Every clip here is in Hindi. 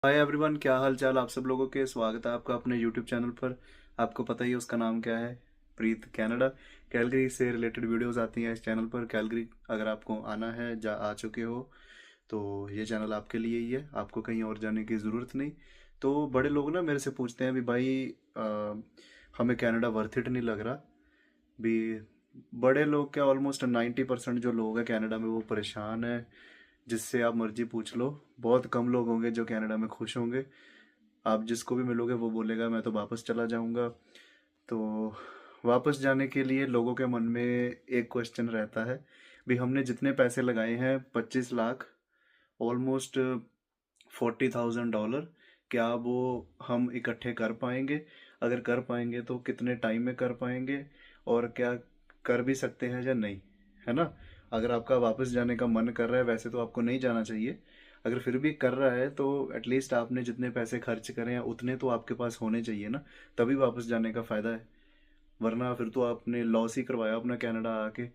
हाय एवरीवन, क्या हाल चाल आप सब लोगों के। स्वागत है आपका अपने यूट्यूब चैनल पर। आपको पता ही है उसका नाम क्या है, प्रीत कनाडा। कैलगरी से रिलेटेड वीडियोस आती हैं इस चैनल पर। कैलगरी अगर आपको आना है, जा आ चुके हो तो ये चैनल आपके लिए ही है, आपको कहीं और जाने की ज़रूरत नहीं। तो बड़े लोग ना मेरे से पूछते हैं भी भाई, हमें कनाडा वर्थ इट नहीं लग रहा भी। बड़े लोग क्या, ऑलमोस्ट 90% जो लोग हैं कनाडा में वो परेशान है। जिससे आप मर्जी पूछ लो, बहुत कम लोग होंगे जो कनाडा में खुश होंगे। आप जिसको भी मिलोगे वो बोलेगा मैं तो वापस चला जाऊंगा। तो वापस जाने के लिए लोगों के मन में एक क्वेश्चन रहता है भी, हमने जितने पैसे लगाए हैं 25 लाख, ऑलमोस्ट $40,000, क्या वो हम इकट्ठे कर पाएंगे? अगर कर पाएंगे तो कितने टाइम में कर पाएंगे? और क्या कर भी सकते हैं या नहीं, है ना। अगर आपका वापस जाने का मन कर रहा है, वैसे तो आपको नहीं जाना चाहिए, अगर फिर भी कर रहा है तो एटलीस्ट आपने जितने पैसे खर्च करे हैं उतने तो आपके पास होने चाहिए ना, तभी वापस जाने का फ़ायदा है। वरना फिर तो आपने लॉस ही करवाया अपना कनाडा आके।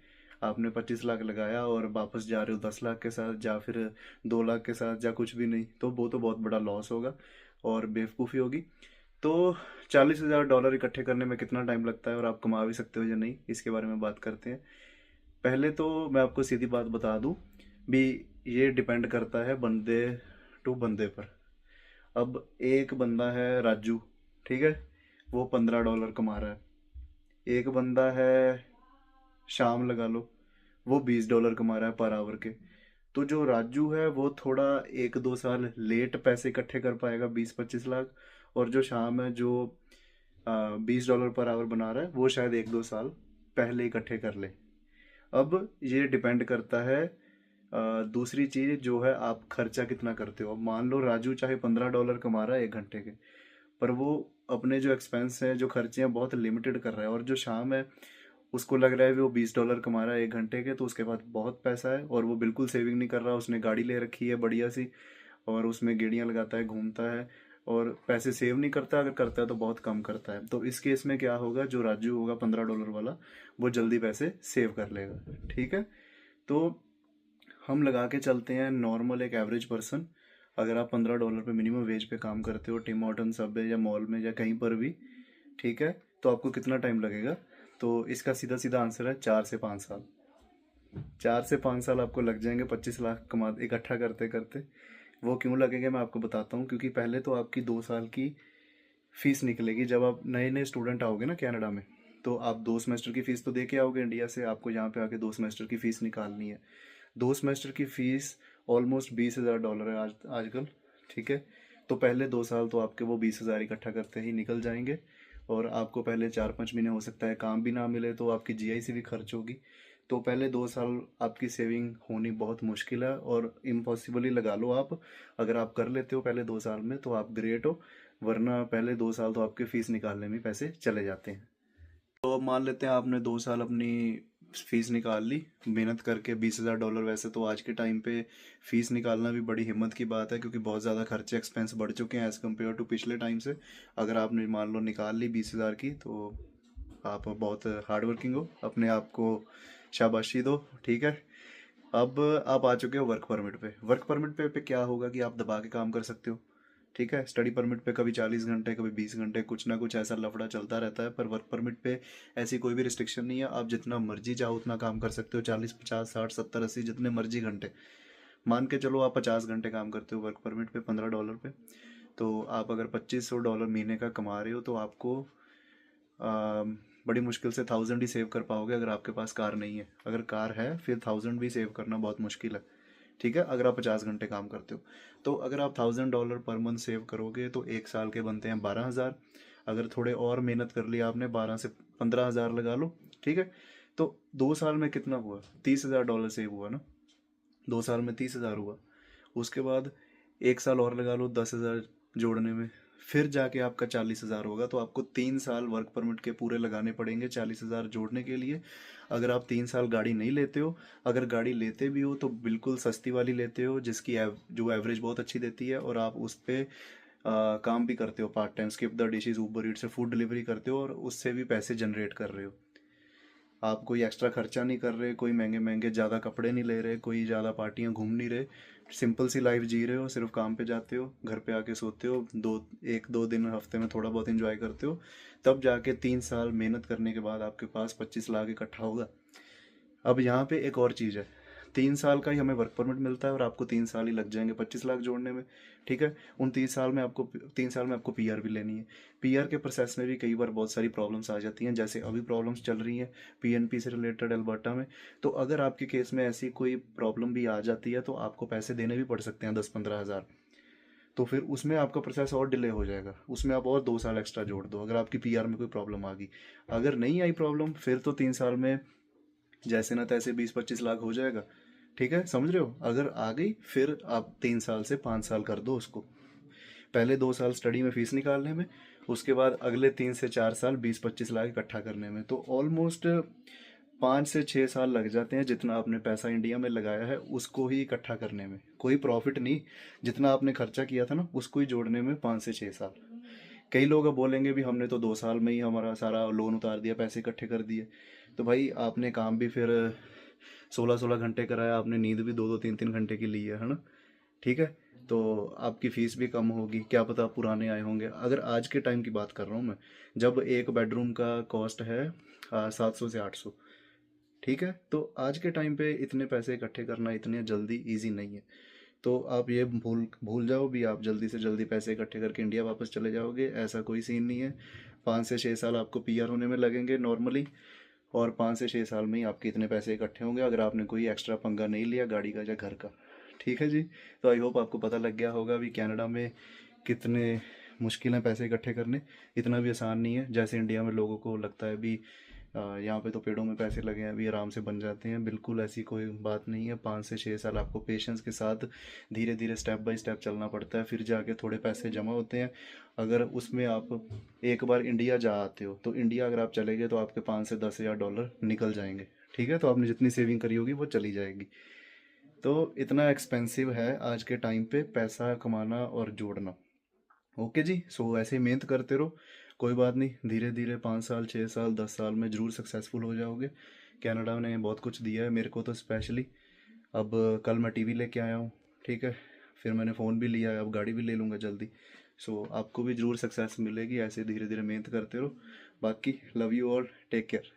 आपने 25 लाख लगाया और वापस जा रहे हो 10 लाख के साथ, या फिर 2 लाख के साथ, या कुछ भी नहीं, तो वो तो बहुत बड़ा लॉस होगा और बेवकूफ़ी होगी। तो $40,000 इकट्ठे करने में कितना टाइम लगता है और आप कमा भी सकते हो या नहीं, इसके बारे में बात करते हैं। पहले तो मैं आपको सीधी बात बता दूं भी, ये डिपेंड करता है बंदे टू बंदे पर। अब एक बंदा है राजू, ठीक है, वो $15 कमा रहा है। एक बंदा है शाम, लगा लो, वो $20 कमा रहा है पर आवर के। तो जो राजू है वो थोड़ा 1-2 साल लेट पैसे इकट्ठे कर पाएगा, 20-25 लाख। और जो शाम है, जो $20 पर आवर बना रहा है, वो शायद 1-2 साल पहले इकट्ठे कर ले। अब ये डिपेंड करता है, दूसरी चीज जो है, आप खर्चा कितना करते हो। अब मान लो राजू चाहे $15 कमा रहा है 1 घंटे के, पर वो अपने जो एक्सपेंस हैं, जो खर्चे हैं, बहुत लिमिटेड कर रहा है। और जो शाम है, उसको लग रहा है कि वो $20 कमा रहा है 1 घंटे के, तो उसके पास बहुत पैसा है और वो बिल्कुल सेविंग नहीं कर रहा। उसने गाड़ी ले रखी है बढ़िया सी, और उसमें गेड़ियाँ लगाता है, घूमता है, और पैसे सेव नहीं करता। अगर करता है तो बहुत कम करता है। तो इस केस में क्या होगा, जो राजू होगा $15 वाला, वो जल्दी पैसे सेव कर लेगा, ठीक है। तो हम लगा के चलते हैं नॉर्मल एक एवरेज पर्सन। अगर आप $15 पे मिनिमम वेज पे काम करते हो, टिम हॉर्टन, सबवे या मॉल में या कहीं पर भी, ठीक है, तो आपको कितना टाइम लगेगा? तो इसका सीधा सीधा आंसर है 4 से 5 साल। 4 से 5 साल आपको लग जाएंगे 25 लाख कमा इकट्ठा करते करते। वो क्यों लगेंगे मैं आपको बताता हूँ। क्योंकि पहले तो आपकी 2 साल की फीस निकलेगी। जब आप नए नए स्टूडेंट आओगे ना कनाडा में, तो आप 2 सेमेस्टर की फ़ीस तो दे के आओगे इंडिया से। आपको यहाँ पे आके 2 सेमेस्टर की फ़ीस निकालनी है। 2 सेमेस्टर की फ़ीस ऑलमोस्ट $20,000 है आजकल, ठीक है। तो पहले 2 साल तो आपके वो 20,000 इकट्ठा करते ही निकल जाएंगे। और आपको पहले 4-5 महीने हो सकता है काम भी ना मिले, तो आपकी जीआईसी भी खर्च होगी। तो पहले 2 साल आपकी सेविंग होनी बहुत मुश्किल है, और इम्पॉसिबल ही लगा लो आप। अगर आप कर लेते हो पहले 2 साल में तो आप ग्रेट हो, वरना पहले 2 साल तो आपके फीस निकालने में पैसे चले जाते हैं। तो अब मान लेते हैं आपने 2 साल अपनी फीस निकाल ली मेहनत करके, $20,000। वैसे तो आज के टाइम पे फीस निकालना भी बड़ी हिम्मत की बात है, क्योंकि बहुत ज़्यादा खर्चे एक्सपेंस बढ़ चुके हैं एज़ कम्पेयर टू पिछले टाइम से। अगर आपने मान लो निकाल ली 20,000 की, तो आप बहुत हार्ड वर्किंग हो, अपने आप को शाबाशी दो, ठीक है। अब आप आ चुके हो वर्क परमिट पे। वर्क परमिट पे क्या होगा कि आप दबा के काम कर सकते हो, ठीक है। स्टडी परमिट पे कभी 40 घंटे, कभी 20 घंटे, कुछ ना कुछ ऐसा लफड़ा चलता रहता है। पर वर्क परमिट पे ऐसी कोई भी रिस्ट्रिक्शन नहीं है, आप जितना मर्जी चाहो उतना काम कर सकते हो। 40, 50, 60, 70, 80, जितने मर्जी घंटे। मान के चलो आप 50 घंटे काम करते हो वर्क परमिट पे $15 पे, तो आप अगर $2,500 महीने का कमा रहे हो, तो आपको बड़ी मुश्किल से 1000 ही सेव कर पाओगे, अगर आपके पास कार नहीं है। अगर कार है फिर 1000 भी सेव करना बहुत मुश्किल है, ठीक है, अगर आप 50 घंटे काम करते हो। तो अगर आप $1000 पर मंथ सेव करोगे तो 1 साल के बनते हैं 12,000। अगर थोड़े और मेहनत कर लिया आपने, 12 से 15,000 लगा लो, ठीक है। तो 2 साल में कितना हुआ? $30,000 सेव हुआ ना। 2 साल में 30,000 हुआ। उसके बाद 1 साल और लगा लो 10,000 जोड़ने में, फिर जाके आपका 40,000 होगा। तो आपको 3 साल वर्क परमिट के पूरे लगाने पड़ेंगे 40,000 जोड़ने के लिए। अगर आप 3 साल गाड़ी नहीं लेते हो, अगर गाड़ी लेते भी हो तो बिल्कुल सस्ती वाली लेते हो, जिसकी जो एवरेज बहुत अच्छी देती है, और आप उस पर काम भी करते हो part time, skip the dishes, Uber eat से फूड डिलीवरी करते हो, और उससे भी पैसे जनरेट कर रहे हो। आप कोई एक्स्ट्रा खर्चा नहीं कर रहे, कोई महंगे महंगे ज़्यादा कपड़े नहीं ले रहे, कोई ज़्यादा पार्टियाँ घूम नहीं रहे, सिंपल सी लाइफ जी रहे हो, सिर्फ काम पे जाते हो, घर पे आके सोते हो, 1-2 दिन हफ्ते में थोड़ा बहुत एंजॉय करते हो, तब जाके 3 साल मेहनत करने के बाद आपके पास 25 लाख इकट्ठा होगा। अब यहाँ पे एक और चीज़ है, 3 साल का ही हमें वर्क परमिट मिलता है और आपको 3 साल ही लग जाएंगे 25 लाख जोड़ने में। ठीक है, उन 3 साल में आपको पीआर भी लेनी है। पीआर के प्रोसेस में भी कई बार बहुत सारी प्रॉब्लम्स आ जाती हैं, जैसे अभी प्रॉब्लम्स चल रही हैं पीएनपी से रिलेटेड अल्बर्टा में। तो अगर आपके केस में ऐसी कोई प्रॉब्लम भी आ जाती है तो आपको पैसे देने भी पड़ सकते हैं 10-15 हज़ार। तो फिर उसमें आपका प्रोसेस और डिले हो जाएगा, उसमें आप और 2 साल एक्स्ट्रा जोड़ दो अगर आपकी पीआर में कोई प्रॉब्लम आ गई। अगर नहीं आई प्रॉब्लम फिर तो 3 साल में जैसे ना तैसे 20-25 लाख हो जाएगा। ठीक है, समझ रहे हो? अगर आ गई फिर आप 3 साल से 5 साल कर दो उसको। पहले 2 साल स्टडी में फीस निकालने में, उसके बाद अगले 3 से 4 साल 20-25 लाख इकट्ठा करने में। तो ऑलमोस्ट 5 से 6 साल लग जाते हैं जितना आपने पैसा इंडिया में लगाया है उसको ही इकट्ठा करने में। कोई प्रॉफिट नहीं, जितना आपने खर्चा किया था ना उसको ही जोड़ने में 5 से 6 साल। कई लोग अब बोलेंगे भी हमने तो 2 साल में ही हमारा सारा लोन उतार दिया, पैसे इकट्ठे कर दिए। तो भाई आपने काम भी फिर 16-16 घंटे कराया, आपने नींद भी 2-2 3-3 घंटे की ली है ना। ठीक है, तो आपकी फ़ीस भी कम होगी, क्या पता आप पुराने आए होंगे। अगर आज के टाइम की बात कर रहा हूँ मैं, जब एक बेडरूम का कॉस्ट है 700 से 800। ठीक है, तो आज के टाइम पे इतने पैसे इकट्ठे करना इतने जल्दी ईजी नहीं है। तो आप ये भूल भूल जाओ भी, आप जल्दी से जल्दी पैसे इकट्ठे करके इंडिया वापस चले जाओगे, ऐसा कोई सीन नहीं है। 5 से 6 साल आपको पीआर होने में लगेंगे नॉर्मली, और 5 से 6 साल में ही आपके इतने पैसे इकट्ठे होंगे अगर आपने कोई एक्स्ट्रा पंगा नहीं लिया गाड़ी का या घर का। ठीक है जी, तो आई होप आपको पता लग गया होगा भी कनाडा में कितने मुश्किल हैं पैसे इकट्ठे करने। इतना भी आसान नहीं है जैसे इंडिया में लोगों को लगता है भी यहाँ पे तो पेड़ों में पैसे लगे हैं अभी आराम से बन जाते हैं। बिल्कुल ऐसी कोई बात नहीं है। 5 से 6 साल आपको पेशेंस के साथ धीरे धीरे स्टेप बाय स्टेप चलना पड़ता है, फिर जाके थोड़े पैसे जमा होते हैं। अगर उसमें आप एक बार इंडिया जा आते हो तो इंडिया अगर आप चले गए तो आपके 5 से 10 हज़ार डॉलर निकल जाएंगे। ठीक है, तो आपने जितनी सेविंग करी होगी वो चली जाएगी। तो इतना एक्सपेंसिव है आज के टाइम पे पैसा कमाना और जोड़ना। ओके जी, सो ऐसे ही मेहनत करते रहो, कोई बात नहीं, धीरे धीरे 5 साल 6 साल 10 साल में ज़रूर सक्सेसफुल हो जाओगे। कनाडा ने बहुत कुछ दिया है मेरे को तो स्पेशली। अब कल मैं टीवी लेके आया हूँ। ठीक है, फिर मैंने फ़ोन भी लिया है, अब गाड़ी भी ले लूँगा जल्दी। सो आपको भी ज़रूर सक्सेस मिलेगी, ऐसे धीरे धीरे मेहनत करते रहो। बाकी love you all, take care.